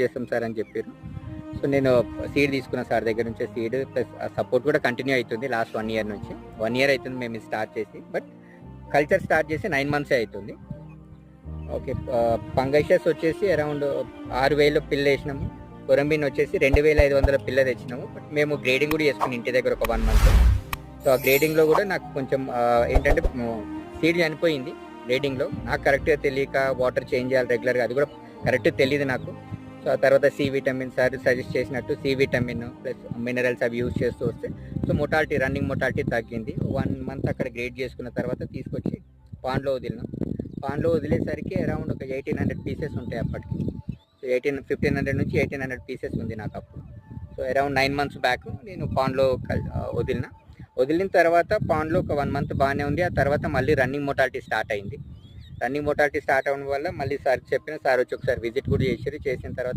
చేస్తాం సార్ అని చెప్పారు. సో నేను సీడ్ తీసుకున్న సార్ దగ్గర నుంచే సీడ్ ప్లస్ సపోర్ట్ కూడా కంటిన్యూ అవుతుంది లాస్ట్ 1 ఇయర్ నుంచి. 1 ఇయర్ అవుతుంది మేము ఇది స్టార్ట్ చేసి. బట్ కల్చర్ స్టార్ట్ చేసి 9 మంత్సే అవుతుంది. ఓకే. ఫంగైషస్ వచ్చేసి అరౌండ్ 6,000 పిల్ల వేసినాము. కొరంబిన్ వచ్చేసి 2,500 పిల్ల తెచ్చినాము. బట్ మేము గ్రేడింగ్ కూడా చేసుకుని ఇంటి దగ్గర ఒక 1 మంత్. సో ఆ గ్రేడింగ్లో కూడా నాకు కొంచెం ఏంటంటే సీడ్ చనిపోయింది గ్రేడింగ్లో. నాకు కరెక్ట్గా తెలియక వాటర్ చేంజ్ చేయాలి రెగ్యులర్గా, అది కూడా కరెక్ట్ తెలియదు నాకు. సో ఆ తర్వాత సి విటమిన్ సార్ సజెస్ట్ చేసినట్టు సి విటమిన్ ప్లస్ మినరల్స్ అవి యూజ్ చేస్తూ వస్తే సో మొటాలిటీ రన్నింగ్ మొటాలిటీ తగ్గింది. 1 మంత్ అక్కడ గ్రేడ్ చేసుకున్న తర్వాత తీసుకొచ్చి పాండ్లో వదిలినాం. పాండ్లో వదిలేసరికి అరౌండ్ ఒక 1,800 పీసెస్ ఉంటాయి అప్పటికి. సో 1,500 నుంచి 1,800 పీసెస్ ఉంది నాకు అప్పుడు. సో అరౌండ్ 9 మంత్స్ బ్యాక్ నేను పాండ్లో వదిలిన తర్వాత పాండ్లో ఒక 1 మంత్ బాగానే ఉంది. ఆ తర్వాత మళ్ళీ రన్నింగ్ మొటాలిటీ స్టార్ట్ అయింది. రన్నింగ్ మొటాలిటీ స్టార్ట్ అవ్వడం వల్ల మళ్ళీ సార్ చెప్పిన సార్ వచ్చి ఒకసారి విజిట్ కూడా చేశారు. చేసిన తర్వాత